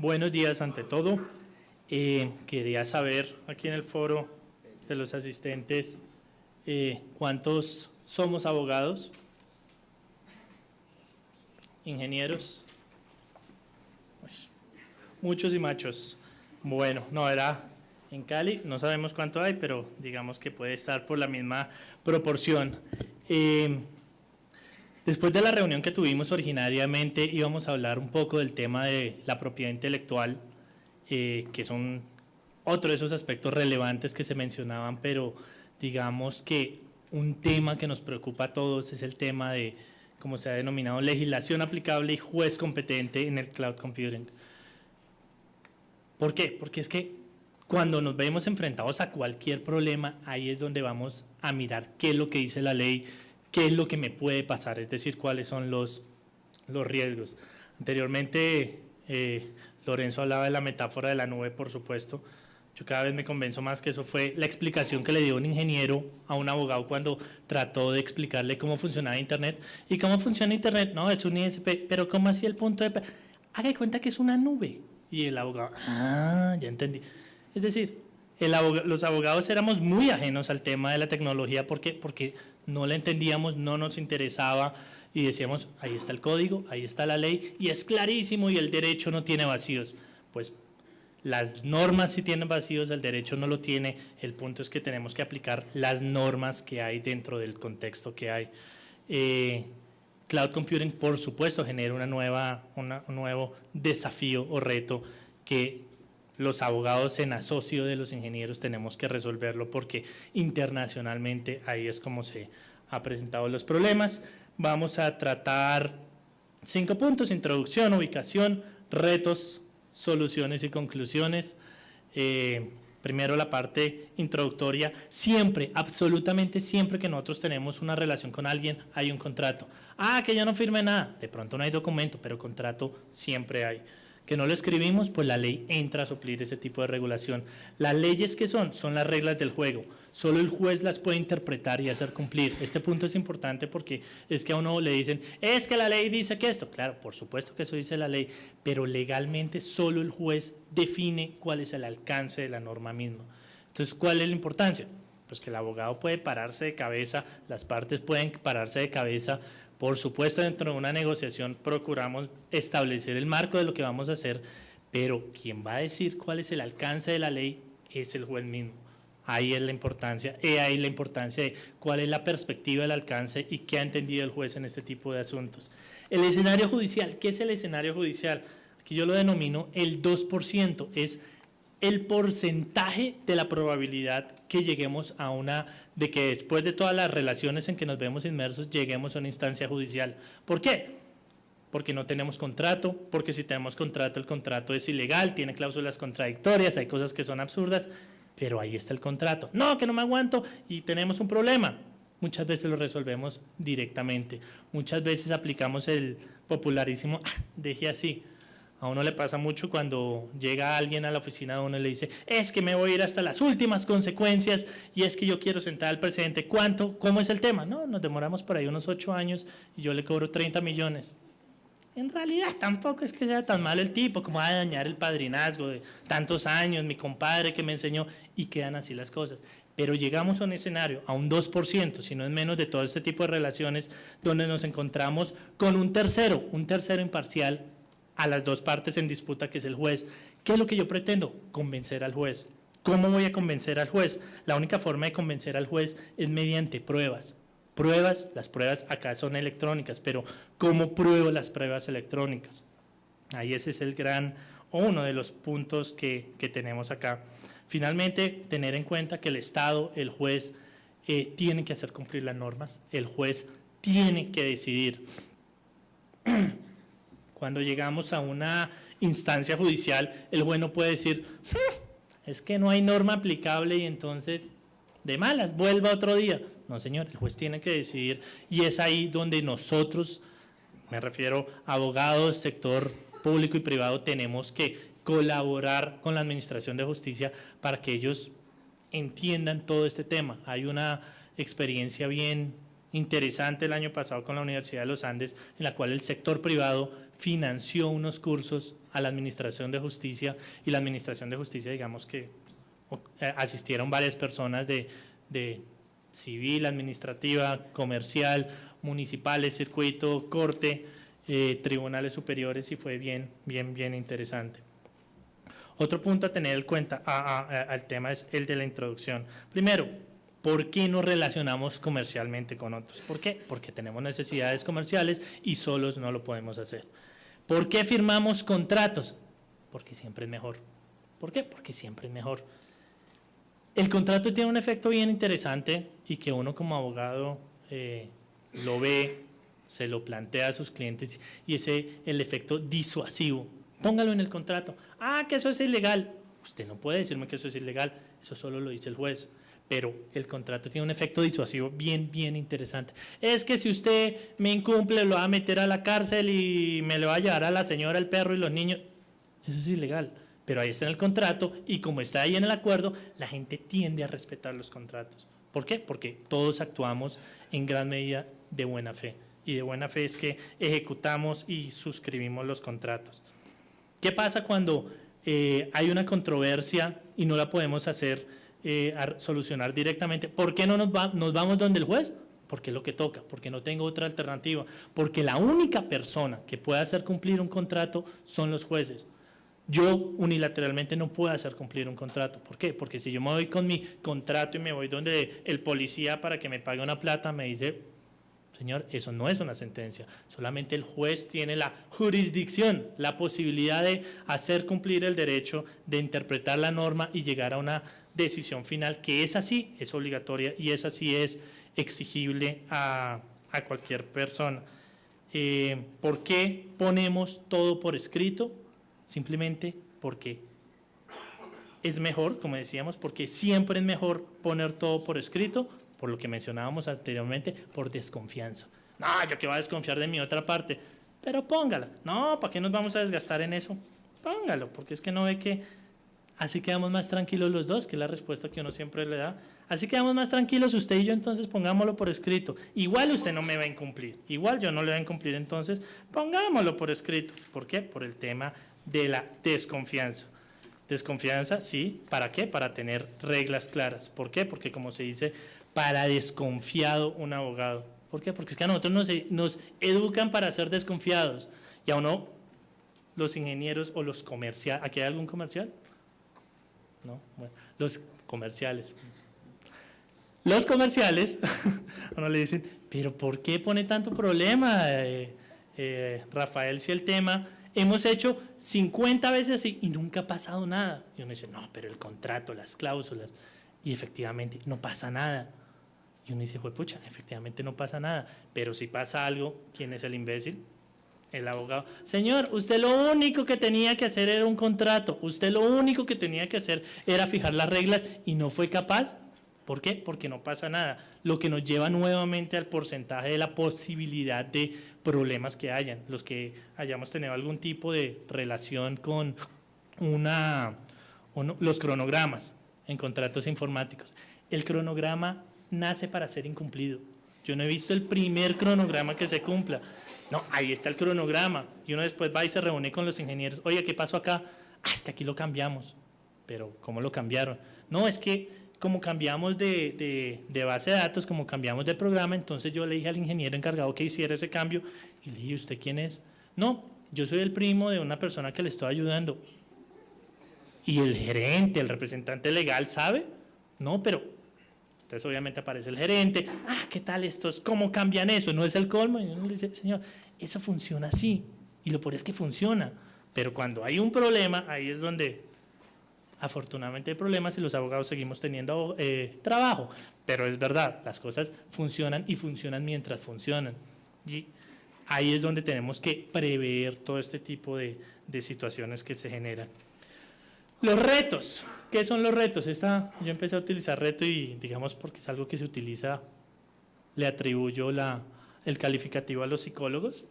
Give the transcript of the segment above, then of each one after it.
Buenos días ante todo. Quería saber aquí en el foro de los asistentes cuántos somos abogados, ingenieros, muchos y machos. Bueno, no era en Cali, no sabemos cuánto hay, pero digamos que puede estar por la misma proporción. Después de la reunión que tuvimos originariamente íbamos a hablar un poco del tema de la propiedad intelectual, que son otro de esos aspectos relevantes que se mencionaban, pero digamos que un tema que nos preocupa a todos es el tema de, como se ha denominado, legislación aplicable y juez competente en el cloud computing. ¿Por qué? Porque es que cuando nos vemos enfrentados a cualquier problema, ahí es donde vamos a mirar qué es lo que dice la ley, qué es lo que me puede pasar, es decir, cuáles son los riesgos. Anteriormente, Lorenzo hablaba de la metáfora de la nube, por supuesto. Yo cada vez me convenzo más que eso fue la explicación que le dio un ingeniero a un abogado cuando trató de explicarle cómo funcionaba Internet. ¿Y cómo funciona Internet? No, es un ISP, pero ¿cómo así el punto de...? Haga de cuenta que es una nube. Y el abogado, ya entendí. Es decir, los abogados éramos muy ajenos al tema de la tecnología. ¿Por qué? Porque no la entendíamos, no nos interesaba y decíamos, ahí está el código, ahí está la ley y es clarísimo y el derecho no tiene vacíos. Pues las normas sí tienen vacíos, el derecho no lo tiene, el punto es que tenemos que aplicar las normas que hay dentro del contexto que hay. Cloud Computing, por supuesto, genera un nuevo desafío o reto que los abogados en asocio de los ingenieros tenemos que resolverlo porque internacionalmente ahí es como se han presentado los problemas. Vamos a tratar 5 puntos: introducción, ubicación, retos, soluciones y conclusiones. Primero la parte introductoria. Siempre, absolutamente siempre que nosotros tenemos una relación con alguien, hay un contrato. Que yo no firme nada, de pronto no hay documento, pero contrato siempre hay. Que no lo escribimos, pues la ley entra a suplir ese tipo de regulación. Las leyes que son las reglas del juego. Solo el juez las puede interpretar y hacer cumplir. Este punto es importante porque es que a uno le dicen, es que la ley dice que esto. Claro, por supuesto que eso dice la ley, pero legalmente solo el juez define cuál es el alcance de la norma misma. Entonces, ¿cuál es la importancia? Pues que el abogado puede pararse de cabeza, las partes pueden pararse de cabeza. Por supuesto, dentro de una negociación procuramos establecer el marco de lo que vamos a hacer, pero quien va a decir cuál es el alcance de la ley es el juez mismo. Ahí es la importancia, ahí la importancia de cuál es la perspectiva del alcance y qué ha entendido el juez en este tipo de asuntos. El escenario judicial, ¿qué es el escenario judicial? Aquí yo lo denomino el 2%, es el porcentaje de la probabilidad que lleguemos a de que después de todas las relaciones en que nos vemos inmersos, lleguemos a una instancia judicial. ¿Por qué? Porque no tenemos contrato, porque si tenemos contrato, el contrato es ilegal, tiene cláusulas contradictorias, hay cosas que son absurdas, pero ahí está el contrato. No, que no me aguanto y tenemos un problema. Muchas veces lo resolvemos directamente, muchas veces aplicamos el popularísimo, deje así. A uno le pasa mucho cuando llega alguien a la oficina de uno y le dice, es que me voy a ir hasta las últimas consecuencias y es que yo quiero sentar al presidente. ¿Cómo es el tema? No, nos demoramos por ahí unos 8 años y yo le cobro 30 millones. En realidad tampoco es que sea tan malo el tipo, como va a dañar el padrinazgo de tantos años, mi compadre que me enseñó, y quedan así las cosas. Pero llegamos a un escenario, a un 2%, si no es menos, de todo este tipo de relaciones, donde nos encontramos con un tercero imparcial a las dos partes en disputa, que es el juez. ¿Qué es lo que yo pretendo? Convencer al juez. ¿Cómo voy a convencer al juez? La única forma de convencer al juez es mediante pruebas. Las pruebas acá son electrónicas, pero ¿cómo pruebo las pruebas electrónicas? Ahí ese es uno de los puntos que tenemos acá. Finalmente, tener en cuenta que el Estado, el juez, tiene que hacer cumplir las normas, el juez tiene que decidir. Cuando llegamos a una instancia judicial, el juez no puede decir, es que no hay norma aplicable y entonces, de malas, vuelva otro día. No, señor, el juez tiene que decidir y es ahí donde nosotros, me refiero a abogados, sector público y privado, tenemos que colaborar con la Administración de Justicia para que ellos entiendan todo este tema. Hay una experiencia bien interesante el año pasado con la Universidad de los Andes, en la cual el sector privado financió unos cursos a la Administración de Justicia, y la Administración de Justicia, digamos que asistieron varias personas de civil, administrativa, comercial, municipales, circuito, corte, tribunales superiores, y fue bien interesante. Otro punto a tener en cuenta al tema es el de la introducción. Primero, ¿por qué nos relacionamos comercialmente con otros? ¿Por qué? Porque tenemos necesidades comerciales y solos no lo podemos hacer. ¿Por qué firmamos contratos? Porque siempre es mejor. ¿Por qué? Porque siempre es mejor. El contrato tiene un efecto bien interesante y que uno como abogado lo ve, se lo plantea a sus clientes, y es el efecto disuasivo. Póngalo en el contrato. Ah, que eso es ilegal. Usted no puede decirme que eso es ilegal, eso solo lo dice el juez. Pero el contrato tiene un efecto disuasivo bien interesante. Es que si usted me incumple, lo va a meter a la cárcel y me lo va a llevar a la señora, el perro y los niños. Eso es ilegal. Pero ahí está en el contrato, y como está ahí en el acuerdo, la gente tiende a respetar los contratos. ¿Por qué? Porque todos actuamos en gran medida de buena fe. Y de buena fe es que ejecutamos y suscribimos los contratos. ¿Qué pasa cuando hay una controversia y no la podemos hacer solucionar directamente? ¿Por qué no nos vamos donde el juez? Porque es lo que toca, porque no tengo otra alternativa, porque la única persona que puede hacer cumplir un contrato son los jueces. Yo unilateralmente no puedo hacer cumplir un contrato. ¿Por qué? Porque si yo me voy con mi contrato y me voy donde el policía para que me pague una plata, me dice: señor, eso no es una sentencia, solamente el juez tiene la jurisdicción, la posibilidad de hacer cumplir el derecho, de interpretar la norma y llegar a una decisión final, que es así, es obligatoria, y es así, es exigible a cualquier persona. ¿Por qué ponemos todo por escrito? Simplemente porque es mejor, como decíamos, porque siempre es mejor poner todo por escrito, por lo que mencionábamos anteriormente, por desconfianza. No, yo que voy a desconfiar de mi otra parte, pero póngala. No, ¿para qué nos vamos a desgastar en eso? Póngalo, porque es que no ve que así quedamos más tranquilos los dos, que es la respuesta que uno siempre le da. Así quedamos más tranquilos usted y yo, entonces pongámoslo por escrito. Igual usted no me va a incumplir, igual yo no le voy a incumplir, entonces pongámoslo por escrito. ¿Por qué? Por el tema de la desconfianza. Desconfianza, sí, ¿para qué? Para tener reglas claras. ¿Por qué? Porque, como se dice, para desconfiado un abogado. ¿Por qué? Porque es que a nosotros nos educan para ser desconfiados, y a uno, los ingenieros o los comerciales, ¿aquí hay algún comercial? ¿No? Bueno, los comerciales. Los comerciales, a uno le dicen: pero ¿por qué pone tanto problema, Rafael, si el tema hemos hecho 50 veces así y nunca ha pasado nada? Y uno dice: no, pero el contrato, las cláusulas, y efectivamente no pasa nada. Y uno dice: juepucha, efectivamente no pasa nada, pero si pasa algo, ¿quién es el imbécil? El abogado. Señor, usted lo único que tenía que hacer era un contrato, usted lo único que tenía que hacer era fijar las reglas y no fue capaz. ¿Por qué? Porque no pasa nada, lo que nos lleva nuevamente al porcentaje de la posibilidad de problemas que hayan, los que hayamos tenido algún tipo de relación con los cronogramas en contratos informáticos. El cronograma nace para ser incumplido. Yo no he visto el primer cronograma que se cumpla. No, ahí está el cronograma, y uno después va y se reúne con los ingenieros. Oye, ¿qué pasó acá? Ah, es que aquí lo cambiamos. Pero ¿cómo lo cambiaron? No, es que como cambiamos de base de datos, como cambiamos de programa, entonces yo le dije al ingeniero encargado que hiciera ese cambio, y le dije: ¿usted quién es? No, yo soy el primo de una persona que le estoy ayudando. ¿Y el gerente, el representante legal sabe? No, pero entonces obviamente aparece el gerente: ah, ¿qué tal estos? ¿Cómo cambian eso? ¿No es el colmo? Y uno le dice: señor, eso funciona así, y lo peor es que funciona, pero cuando hay un problema, ahí es donde afortunadamente hay problemas, y los abogados seguimos teniendo trabajo, pero es verdad, las cosas funcionan y funcionan mientras funcionan, y ahí es donde tenemos que prever todo este tipo de situaciones que se generan. Los retos. ¿Qué son los retos? Yo empecé a utilizar reto, y digamos porque es algo que se utiliza, le atribuyo el calificativo a los psicólogos,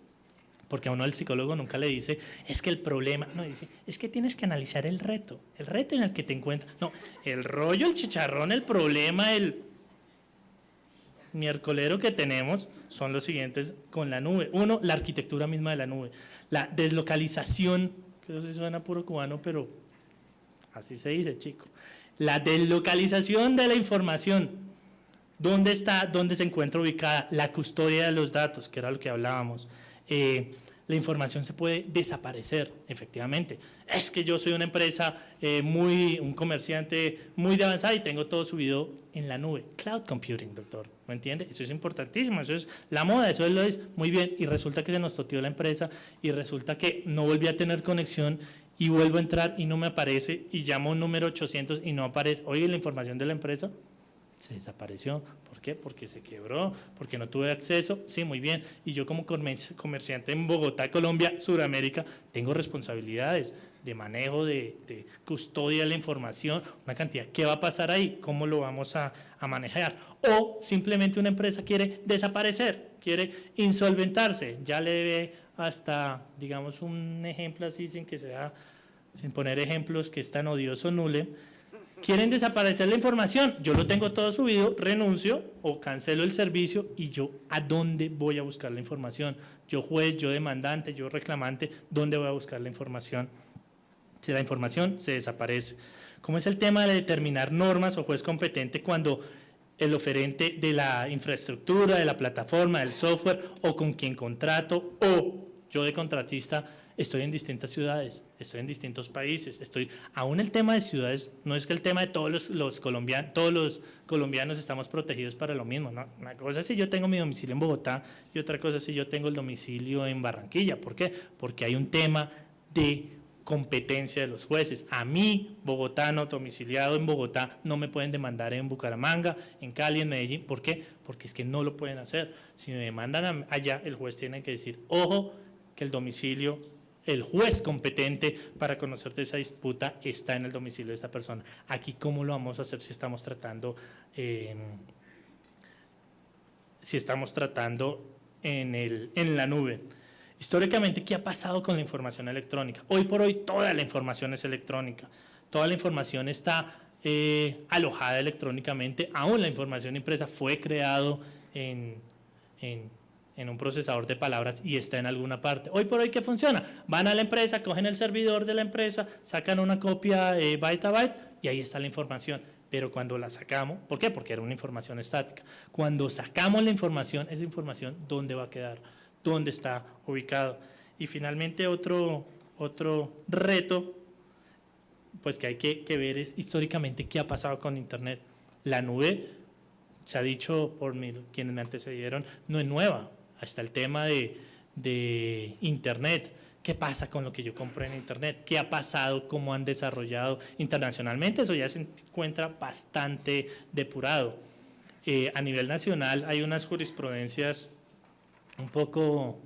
porque a uno el psicólogo nunca le dice: es que el problema, no, dice: es que tienes que analizar el reto en el que te encuentras. No, el rollo, el chicharrón, el problema, miércolero que tenemos son los siguientes con la nube. Uno, la arquitectura misma de la nube. La deslocalización, que eso sí suena puro cubano, pero así se dice, chico. La deslocalización de la información. ¿Dónde está? ¿Dónde se encuentra ubicada? La custodia de los datos, que era lo que hablábamos. La información se puede desaparecer, efectivamente. Es que yo soy una empresa un comerciante muy de avanzada y tengo todo subido en la nube. Cloud computing, doctor, ¿me entiende? Eso es importantísimo, eso es la moda, eso lo es muy bien. Y resulta que se nos toteó la empresa y resulta que no volví a tener conexión y vuelvo a entrar y no me aparece y llamo a un número 800 y no aparece. Oye, la información de la empresa se desapareció. ¿Por qué? Porque se quebró, porque no tuve acceso. Sí, muy bien. Y yo como comerciante en Bogotá, Colombia, Sudamérica, tengo responsabilidades de manejo, de custodia de la información, una cantidad. ¿Qué va a pasar ahí? ¿Cómo lo vamos a manejar? O simplemente una empresa quiere desaparecer, quiere insolventarse, ya le debe hasta, digamos, un ejemplo así, sin poner ejemplos que es tan odioso, nule. Quieren desaparecer la información, yo lo tengo todo subido, renuncio o cancelo el servicio y yo, ¿a dónde voy a buscar la información? Yo juez, yo demandante, yo reclamante, ¿dónde voy a buscar la información? Si la información se desaparece. ¿Cómo es el tema de determinar normas o juez competente cuando el oferente de la infraestructura, de la plataforma, del software o con quien contrato o yo de contratista estoy en distintas ciudades, estoy en distintos países, aún el tema de ciudades, no es que el tema de todos los colombianos estamos protegidos para lo mismo, ¿no? Una cosa es si yo tengo mi domicilio en Bogotá y otra cosa es si yo tengo el domicilio en Barranquilla. ¿Por qué? Porque hay un tema de competencia de los jueces. A mí, bogotano, domiciliado en Bogotá, no me pueden demandar en Bucaramanga, en Cali, en Medellín. ¿Por qué? Porque es que no lo pueden hacer. Si me demandan allá, el juez tiene que decir, ojo, que el domicilio, el juez competente para conocer de esa disputa está en el domicilio de esta persona. Aquí, ¿cómo lo vamos a hacer si estamos tratando en la nube? Históricamente, ¿qué ha pasado con la información electrónica? Hoy por hoy, toda la información es electrónica. Toda la información está alojada electrónicamente. Aún la información impresa fue creado en un procesador de palabras y está en alguna parte. Hoy por hoy, ¿qué funciona? Van a la empresa, cogen el servidor de la empresa, sacan una copia byte a byte y ahí está la información. Pero cuando la sacamos, ¿por qué? Porque era una información estática. Cuando sacamos la información, esa información, ¿dónde va a quedar? ¿Dónde está ubicado? Y finalmente otro reto pues que hay que ver es históricamente qué ha pasado con Internet. La nube, se ha dicho por quienes me antecedieron, no es nueva. Hasta el tema de Internet. ¿Qué pasa con lo que yo compré en Internet? ¿Qué ha pasado? ¿Cómo han desarrollado internacionalmente? Eso ya se encuentra bastante depurado. A nivel nacional hay unas jurisprudencias un poco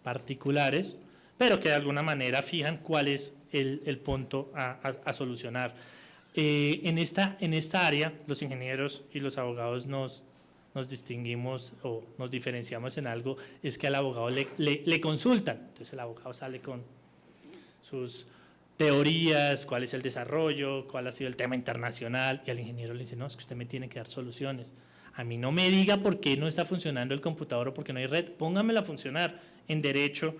particulares, pero que de alguna manera fijan cuál es el punto a solucionar. En esta área, los ingenieros y los abogados nos distinguimos o nos diferenciamos en algo, es que al abogado le consultan. Entonces el abogado sale con sus teorías, cuál es el desarrollo, cuál ha sido el tema internacional, y al ingeniero le dice, no, es que usted me tiene que dar soluciones. A mí no me diga por qué no está funcionando el computador o por qué no hay red, póngamela a funcionar. En derecho,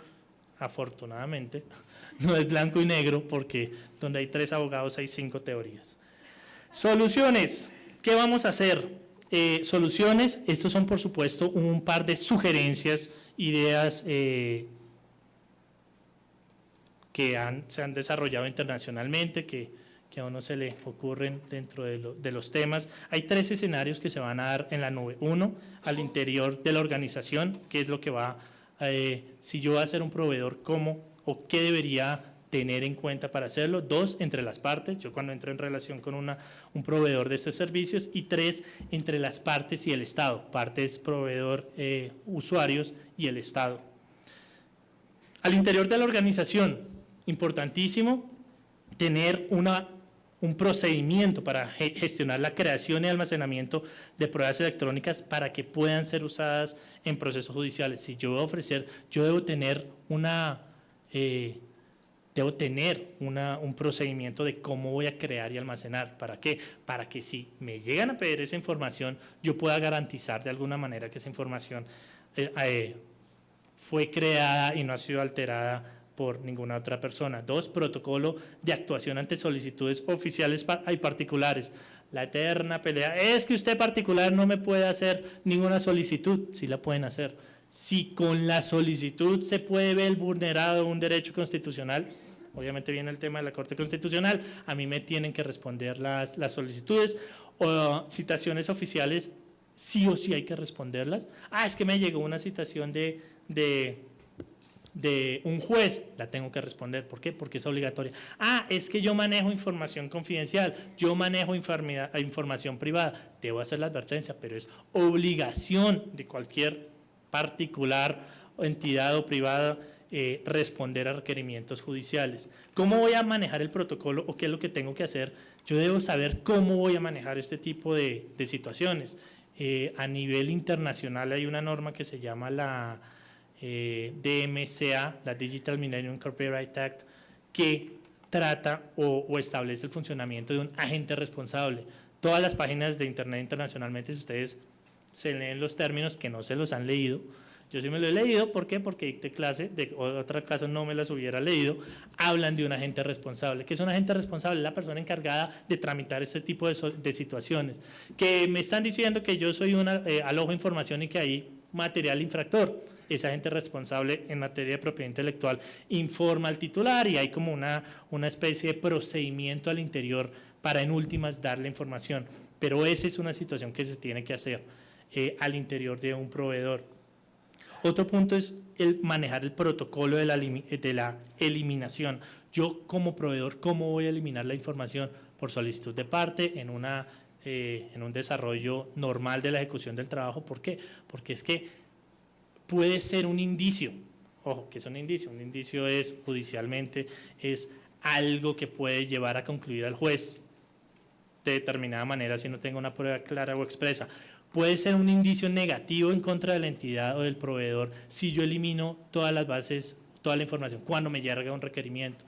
afortunadamente, no es blanco y negro, porque donde hay 3 abogados hay 5 teorías. Soluciones, ¿qué vamos a hacer? Soluciones, estos son por supuesto un par de sugerencias, ideas que se han desarrollado internacionalmente, que a uno se le ocurren dentro de los temas. Hay 3 escenarios que se van a dar en la nube. Uno, al interior de la organización, qué es lo que va, si yo voy a ser un proveedor, cómo o qué debería tener en cuenta para hacerlo. 2, entre las partes, yo cuando entro en relación con un proveedor de estos servicios. Y 3, entre las partes y el Estado, partes, proveedor, usuarios y el Estado. Al interior de la organización, importantísimo tener un procedimiento para gestionar la creación y almacenamiento de pruebas electrónicas para que puedan ser usadas en procesos judiciales. Si yo voy a ofrecer, yo debo tener Debo tener un procedimiento de cómo voy a crear y almacenar. ¿Para qué? Para que si me llegan a pedir esa información, yo pueda garantizar de alguna manera que esa información fue creada y no ha sido alterada por ninguna otra persona. 2, protocolo de actuación ante solicitudes oficiales y particulares. La eterna pelea, es que usted particular no me puede hacer ninguna solicitud. Sí la pueden hacer. Si con la solicitud se puede ver vulnerado un derecho constitucional, obviamente viene el tema de la Corte Constitucional, a mí me tienen que responder las solicitudes, o citaciones oficiales, sí o sí hay que responderlas. Es que me llegó una citación de un juez, la tengo que responder. ¿Por qué? Porque es obligatoria. Es que yo manejo información confidencial, yo manejo información privada, debo hacer la advertencia, pero es obligación de cualquier particular, entidad o privada responder a requerimientos judiciales. ¿Cómo voy a manejar el protocolo o qué es lo que tengo que hacer? Yo debo saber cómo voy a manejar este tipo de situaciones. A nivel internacional hay una norma que se llama la DMCA, la Digital Millennium Copyright Act, que trata o establece el funcionamiento de un agente responsable. Todas las páginas de internet internacionalmente, si ustedes se leen los términos que no se los han leído, yo sí me lo he leído. ¿Por qué? Porque dicté clase, de otro caso no me las hubiera leído, hablan de un agente responsable. ¿Qué es un agente responsable? La persona encargada de tramitar este tipo de situaciones. Que me están diciendo que yo soy alojo información y que hay material infractor. Ese agente responsable en materia de propiedad intelectual informa al titular y hay como una especie de procedimiento al interior para en últimas darle información. Pero esa es una situación que se tiene que hacer al interior de un proveedor. Otro punto es el manejar el protocolo de la eliminación. Yo como proveedor, ¿cómo voy a eliminar la información? Por solicitud de parte, en un desarrollo normal de la ejecución del trabajo. ¿Por qué? Porque es que puede ser un indicio. Ojo, ¿qué es un indicio? Un indicio es, judicialmente, es algo que puede llevar a concluir al juez de determinada manera si no tengo una prueba clara o expresa. Puede ser un indicio negativo en contra de la entidad o del proveedor si yo elimino todas las bases, toda la información, cuando me llega un requerimiento.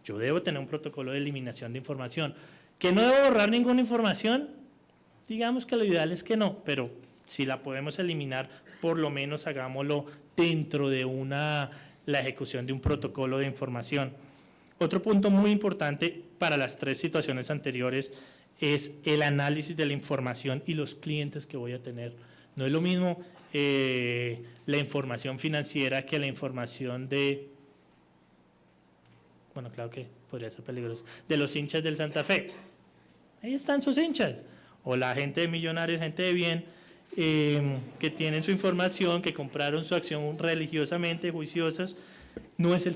Yo debo tener un protocolo de eliminación de información. ¿Que no debo borrar ninguna información? Digamos que lo ideal es que no, pero si la podemos eliminar, por lo menos hagámoslo dentro de la ejecución de un protocolo de información. Otro punto muy importante para las 3 situaciones anteriores es el análisis de la información y los clientes que voy a tener. No es lo mismo la información financiera que la información bueno, claro que podría ser peligroso, de los hinchas del Santa Fe. Ahí están sus hinchas, o la gente de Millonarios, gente de bien, que tienen su información, que compraron su acción religiosamente, juiciosos. No es el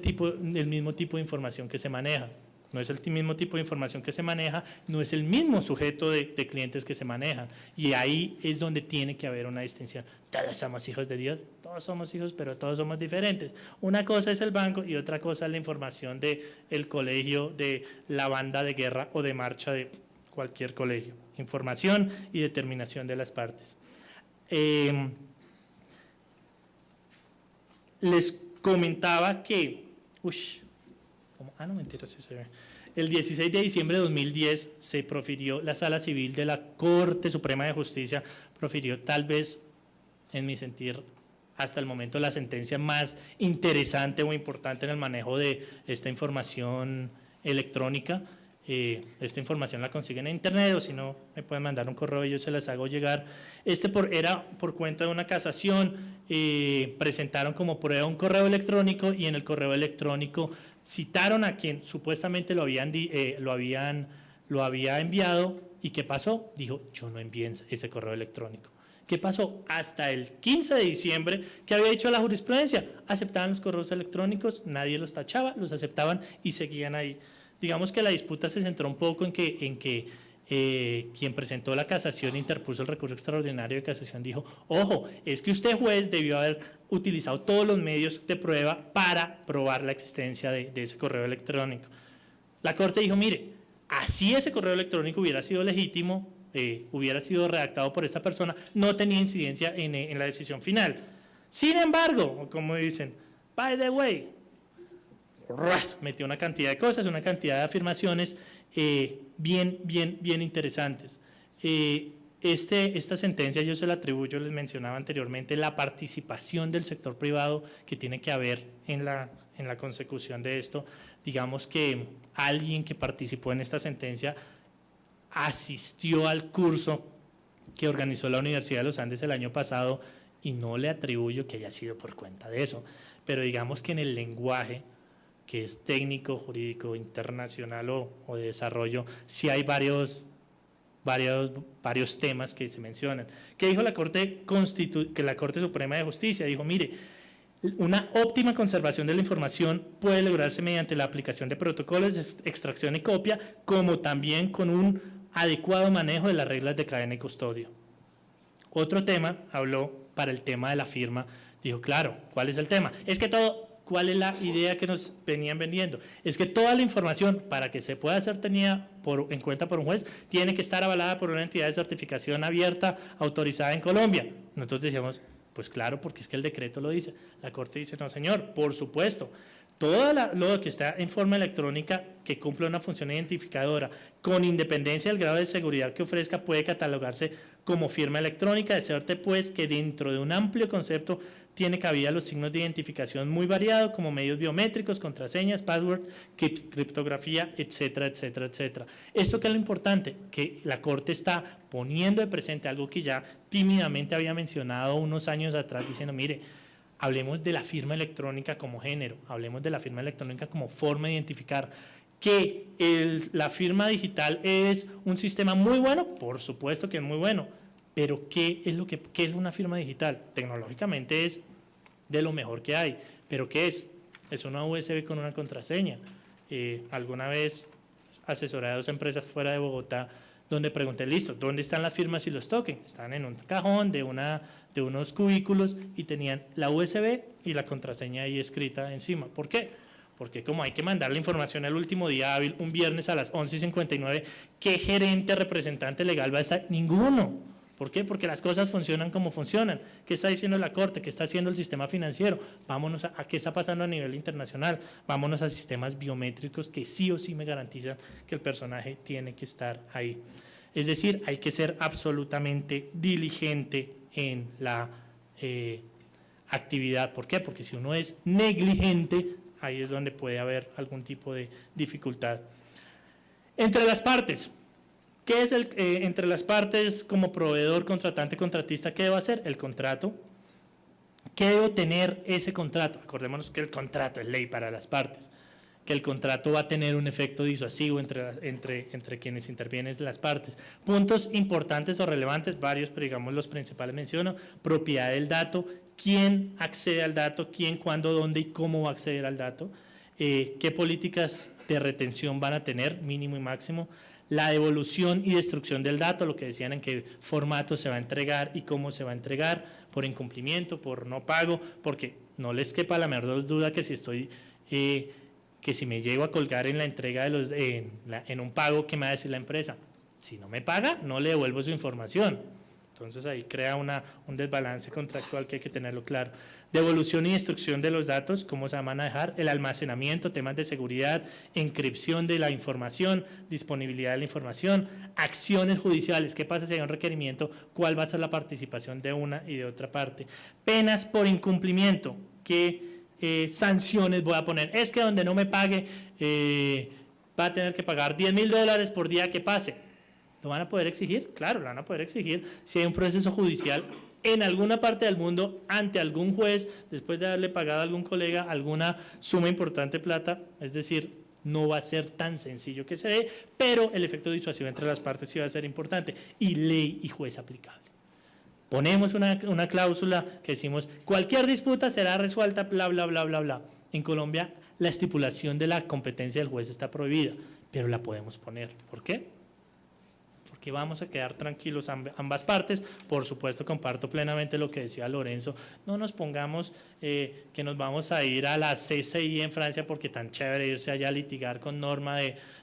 mismo tipo de información que se maneja. No es el mismo tipo de información que se maneja, no es el mismo sujeto de clientes que se manejan. Y ahí es donde tiene que haber una distinción. Todos somos hijos de Dios, todos somos hijos, pero todos somos diferentes. Una cosa es el banco y otra cosa es la información del colegio, de la banda de guerra o de marcha de cualquier colegio. Información y determinación de las partes. Les comentaba que... no, mentira, sí se ve. El 16 de diciembre de 2010 se profirió, la Sala Civil de la Corte Suprema de Justicia profirió, tal vez, en mi sentir, hasta el momento la sentencia más interesante o importante en el manejo de esta información electrónica. Esta información la consiguen en internet, o si no me pueden mandar un correo y yo se las hago llegar. Era por cuenta de una casación, presentaron como prueba un correo electrónico y en el correo electrónico citaron a quien supuestamente lo había enviado. ¿Y qué pasó? Dijo, yo no envié ese correo electrónico. ¿Qué pasó? Hasta el 15 de diciembre, ¿qué había dicho la jurisprudencia? Aceptaban los correos electrónicos, nadie los tachaba, los aceptaban y seguían ahí. Digamos que la disputa se centró un poco en que quien presentó la casación interpuso el recurso extraordinario de casación, dijo, ojo, es que usted juez debió haber utilizado todos los medios de prueba para probar la existencia de ese correo electrónico. La Corte dijo, mire, así ese correo electrónico hubiera sido legítimo, hubiera sido redactado por esa persona, no tenía incidencia en la decisión final. Sin embargo, como dicen, by the way, ¡ras!, metió una cantidad de cosas, una cantidad de afirmaciones bien interesantes. Esta sentencia yo se la atribuyo, les mencionaba anteriormente, la participación del sector privado que tiene que haber en la consecución de esto. Digamos que alguien que participó en esta sentencia asistió al curso que organizó la Universidad de los Andes el año pasado y no le atribuyo que haya sido por cuenta de eso, pero digamos que en el lenguaje que es técnico, jurídico, internacional o de desarrollo, sí hay varios temas que se mencionan. ¿Qué dijo la Corte Suprema de Justicia? Dijo, mire, una óptima conservación de la información puede lograrse mediante la aplicación de protocolos de extracción y copia, como también con un adecuado manejo de las reglas de cadena y custodia. Otro tema, habló para el tema de la firma, dijo, claro, ¿cuál es el tema? Es que ¿cuál es la idea que nos venían vendiendo? Es que toda la información, para que se pueda ser tenida en cuenta por un juez, tiene que estar avalada por una entidad de certificación abierta, autorizada en Colombia. Nosotros decíamos, pues claro, porque es que el decreto lo dice. La Corte dice, no señor, por supuesto, todo lo que está en forma electrónica que cumple una función identificadora, con independencia del grado de seguridad que ofrezca, puede catalogarse como firma electrónica, de suerte pues que dentro de un amplio concepto tiene cabida los signos de identificación muy variados, como medios biométricos, contraseñas, password, criptografía, etcétera, etcétera, etcétera. Esto que es lo importante, que la Corte está poniendo de presente algo que ya tímidamente había mencionado unos años atrás, diciendo, mire, hablemos de la firma electrónica como género, hablemos de la firma electrónica como forma de identificar. ¿Que la firma digital es un sistema muy bueno? Por supuesto que es muy bueno, pero ¿qué es una firma digital? Tecnológicamente es de lo mejor que hay, pero ¿qué es? Es una USB con una contraseña. Alguna vez asesoré a 2 empresas fuera de Bogotá donde pregunté, listo, ¿dónde están las firmas y los tokens? Estaban en un cajón de unos cubículos y tenían la USB y la contraseña ahí escrita encima. ¿Por qué? Porque como hay que mandar la información el último día hábil, un viernes a las 11:59, ¿qué gerente, representante legal va a estar? Ninguno. ¿Por qué? Porque las cosas funcionan como funcionan. ¿Qué está diciendo la Corte? ¿Qué está haciendo el sistema financiero? Vámonos a qué está pasando a nivel internacional. Vámonos a sistemas biométricos que sí o sí me garantizan que el personaje tiene que estar ahí. Es decir, hay que ser absolutamente diligente en la actividad. ¿Por qué? Porque si uno es negligente, ahí es donde puede haber algún tipo de dificultad. Entre las partes, ¿qué es entre las partes como proveedor, contratante, contratista? ¿Qué debo hacer? El contrato. ¿Qué debo tener ese contrato? Acordémonos que el contrato es ley para las partes, que el contrato va a tener un efecto disuasivo entre quienes intervienen las partes. Puntos importantes o relevantes, varios, pero digamos los principales menciono: propiedad del dato, quién accede al dato, quién, cuándo, dónde y cómo va a acceder al dato, qué políticas de retención van a tener, mínimo y máximo, la devolución y destrucción del dato, lo que decían en qué formato se va a entregar y cómo se va a entregar, por incumplimiento, por no pago, porque no les quepa la menor duda que si me llego a colgar en la entrega en un pago, ¿qué me va a decir la empresa? Si no me paga, no le devuelvo su información. Entonces ahí crea un desbalance contractual que hay que tenerlo claro. Devolución y destrucción de los datos, cómo se va a manejar, el almacenamiento, temas de seguridad, encripción de la información, disponibilidad de la información, acciones judiciales, qué pasa si hay un requerimiento, cuál va a ser la participación de una y de otra parte. Penas por incumplimiento, qué sanciones voy a poner. Es que donde no me pague va a tener que pagar $10,000 por día que pase. ¿Lo van a poder exigir? Claro, lo van a poder exigir si hay un proceso judicial en alguna parte del mundo ante algún juez, después de haberle pagado a algún colega alguna suma importante de plata. Es decir, no va a ser tan sencillo que se dé, pero el efecto disuasivo entre las partes sí va a ser importante, y ley y juez aplicable. Ponemos una cláusula que decimos, cualquier disputa será resuelta, bla, bla, bla, bla, bla. En Colombia la estipulación de la competencia del juez está prohibida, pero la podemos poner. ¿Por qué? Porque vamos a quedar tranquilos ambas partes. Por supuesto, comparto plenamente lo que decía Lorenzo. No nos pongamos que nos vamos a ir a la CCI en Francia porque tan chévere irse allá a litigar con norma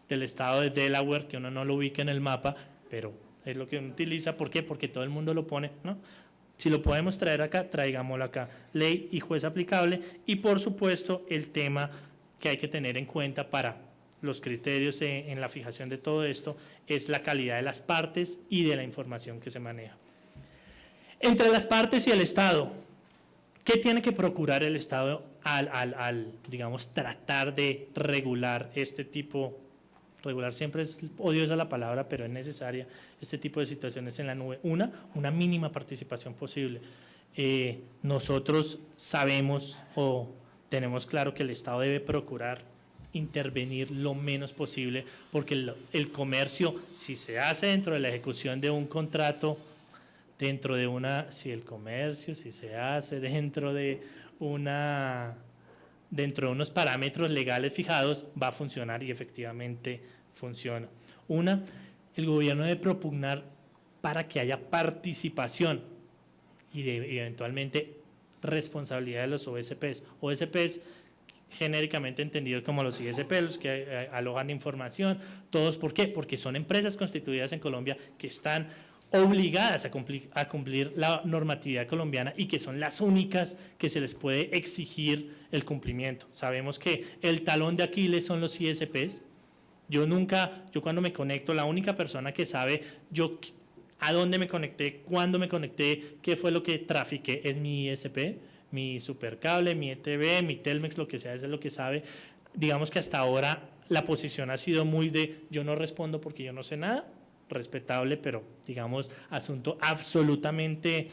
del estado de Delaware, que uno no lo ubica en el mapa, pero es lo que uno utiliza. ¿Por qué? Porque todo el mundo lo pone, ¿no? Si lo podemos traer acá, traigámoslo acá. Ley y juez aplicable. Y por supuesto el tema que hay que tener en cuenta para los criterios en la fijación de todo esto es la calidad de las partes y de la información que se maneja. Entre las partes y el Estado, ¿qué tiene que procurar el Estado al digamos, tratar de regular este tipo, regular siempre es odiosa la palabra, pero es necesaria, este tipo de situaciones en la nube? Una mínima participación posible. Nosotros sabemos o tenemos claro que el Estado debe procurar intervenir lo menos posible, porque el comercio, si se hace dentro de la ejecución de un contrato, dentro de una, si el comercio, si se hace dentro de unos parámetros legales fijados, va a funcionar y efectivamente funciona. El gobierno debe propugnar para que haya participación y eventualmente responsabilidad de los OSPs. OSPs genéricamente entendidos como los ISP, los que alojan información, todos, ¿por qué? Porque son empresas constituidas en Colombia que están obligadas a cumplir la normatividad colombiana y que son las únicas que se les puede exigir el cumplimiento. Sabemos que el talón de Aquiles son los ISPs. Yo cuando me conecto, la única persona que sabe a dónde me conecté, cuándo me conecté, qué fue lo que trafiqué, es mi ISP, mi Supercable, mi ETV, mi Telmex, lo que sea, es lo que sabe. Digamos que hasta ahora la posición ha sido muy de yo no respondo porque yo no sé nada, respetable, pero digamos asunto absolutamente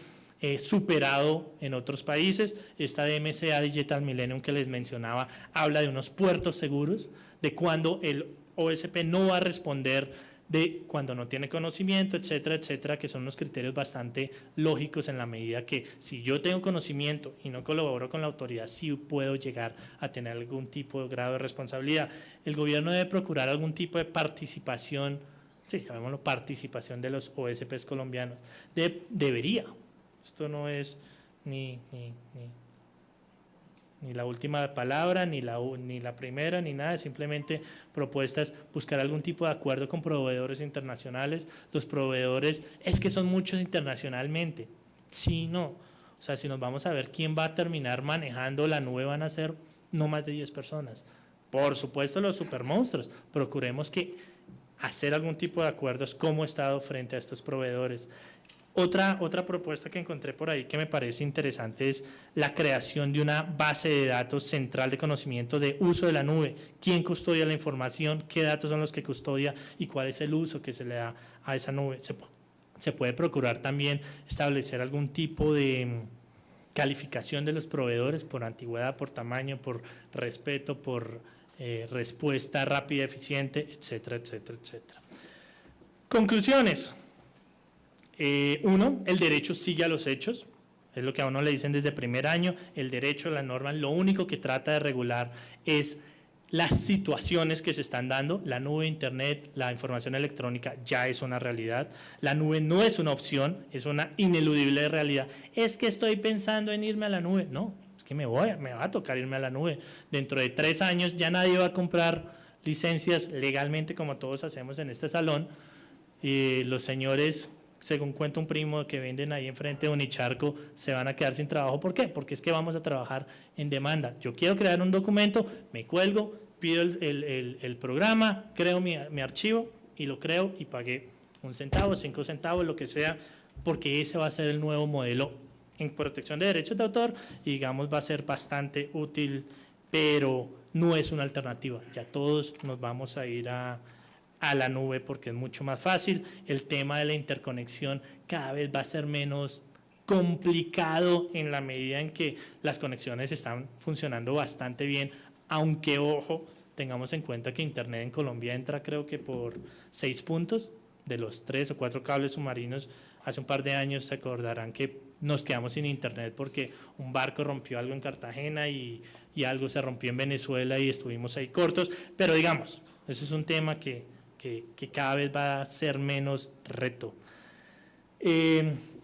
superado en otros países. Esta DMCA Digital Millennium que les mencionaba habla de unos puertos seguros, de cuando el OSP no va a responder, de cuando no tiene conocimiento, etcétera, etcétera, que son unos criterios bastante lógicos en la medida que si yo tengo conocimiento y no colaboro con la autoridad, sí puedo llegar a tener algún tipo de grado de responsabilidad. El gobierno debe procurar algún tipo de participación, sí, llamémoslo participación de los OSPs colombianos. Debería, esto no es ni la última palabra, ni la primera, ni nada, simplemente propuestas, buscar algún tipo de acuerdo con proveedores internacionales. Los proveedores, es que son muchos internacionalmente, sí, no, o sea, si nos vamos a ver quién va a terminar manejando la nube, van a ser no más de 10 personas. Por supuesto los supermonstruos, procuremos hacer algún tipo de acuerdos como Estado frente a estos proveedores. Otra propuesta que encontré por ahí que me parece interesante es la creación de una base de datos central de conocimiento de uso de la nube. ¿Quién custodia la información? ¿Qué datos son los que custodia? ¿Y cuál es el uso que se le da a esa nube? Se puede procurar también establecer algún tipo de calificación de los proveedores por antigüedad, por tamaño, por respeto, por respuesta rápida, eficiente, etcétera, etcétera, etcétera. Conclusiones. El derecho sigue a los hechos, es lo que a uno le dicen desde primer año. El derecho, la norma, lo único que trata de regular es las situaciones que se están dando. La nube, internet, la información electrónica ya es una realidad. La nube no es una opción, es una ineludible realidad. Es que estoy pensando en irme a la nube. No, es que me va a tocar irme a la nube. Dentro de 3 años ya nadie va a comprar licencias legalmente como todos hacemos en este salón. Los señores, según cuenta un primo, que venden ahí enfrente de Unicharco, se van a quedar sin trabajo. ¿Por qué? Porque es que vamos a trabajar en demanda. Yo quiero crear un documento, me cuelgo, pido el programa, creo mi archivo y lo creo y pagué 1 centavo, 5 centavos, lo que sea, porque ese va a ser el nuevo modelo en protección de derechos de autor y digamos va a ser bastante útil, pero no es una alternativa. Ya todos nos vamos a ir a la nube porque es mucho más fácil. El tema de la interconexión cada vez va a ser menos complicado en la medida en que las conexiones están funcionando bastante bien, aunque, ojo, tengamos en cuenta que Internet en Colombia entra creo que por 6 puntos de los 3 o 4 cables submarinos. Hace un par de años se acordarán que nos quedamos sin Internet porque un barco rompió algo en Cartagena y algo se rompió en Venezuela y estuvimos ahí cortos, pero digamos, eso es un tema que cada vez va a ser menos reto.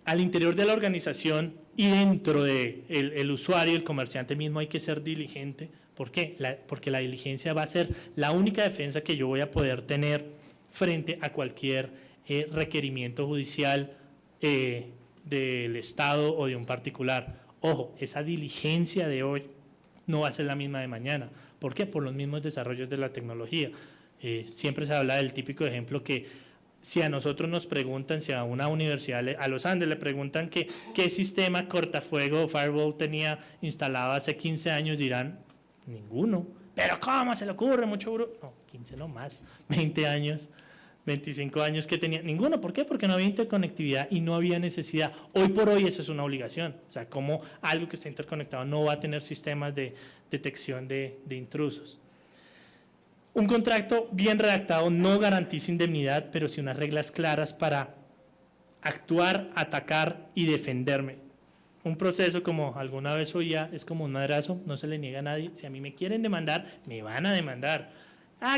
Al interior de la organización y dentro del usuario, el comerciante mismo, hay que ser diligente. ¿Por qué? Porque la diligencia va a ser la única defensa que yo voy a poder tener frente a cualquier requerimiento judicial del Estado o de un particular. Ojo, esa diligencia de hoy no va a ser la misma de mañana. ¿Por qué? Por los mismos desarrollos de la tecnología. Siempre se habla del típico ejemplo que si a nosotros nos preguntan, si a una universidad, a los Andes le preguntan qué sistema cortafuego o firewall tenía instalado hace 15 años, dirán, ninguno. ¿Pero cómo se le ocurre? Mucho grupo. No, 15 no más, 20 años, 25 años que tenía. Ninguno. ¿Por qué? Porque no había interconectividad y no había necesidad. Hoy por hoy eso es una obligación. O sea, como algo que está interconectado no va a tener sistemas de detección de intrusos. Un contrato bien redactado no garantiza indemnidad, pero sí unas reglas claras para actuar, atacar y defenderme. Un proceso, como alguna vez oía, es como un madrazo, no se le niega a nadie. Si a mí me quieren demandar, me van a demandar.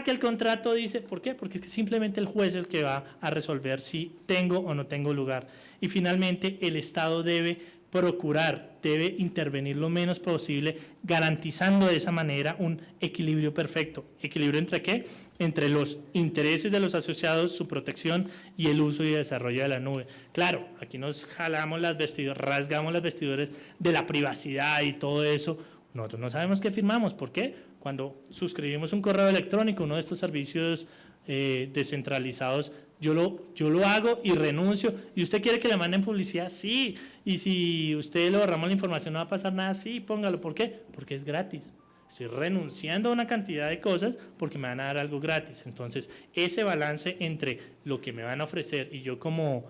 Que el contrato dice, ¿por qué? Porque es que simplemente el juez es el que va a resolver si tengo o no tengo lugar. Y finalmente, el Estado debe procurar, debe intervenir lo menos posible, garantizando de esa manera un equilibrio perfecto. ¿Equilibrio entre qué? Entre los intereses de los asociados, su protección y el uso y desarrollo de la nube. Claro, aquí nos jalamos las vestiduras, rasgamos las vestiduras de la privacidad y todo eso. Nosotros no sabemos qué firmamos. ¿Por qué? Cuando suscribimos un correo electrónico, uno de estos servicios descentralizados, yo lo hago y renuncio. ¿Y usted quiere que le manden publicidad? Sí. Y si usted le borramos la información, no va a pasar nada. Sí, póngalo. ¿Por qué? Porque es gratis. Estoy renunciando a una cantidad de cosas porque me van a dar algo gratis. Entonces, ese balance entre lo que me van a ofrecer y yo como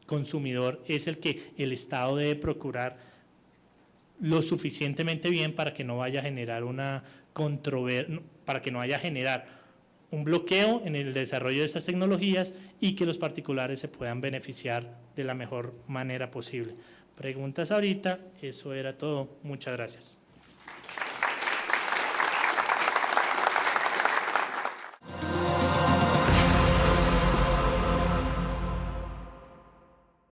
consumidor es el que el Estado debe procurar lo suficientemente bien para que no vaya a generar una controversia, para que no vaya a generar un bloqueo en el desarrollo de estas tecnologías y que los particulares se puedan beneficiar de la mejor manera posible. Preguntas ahorita, eso era todo. Muchas gracias.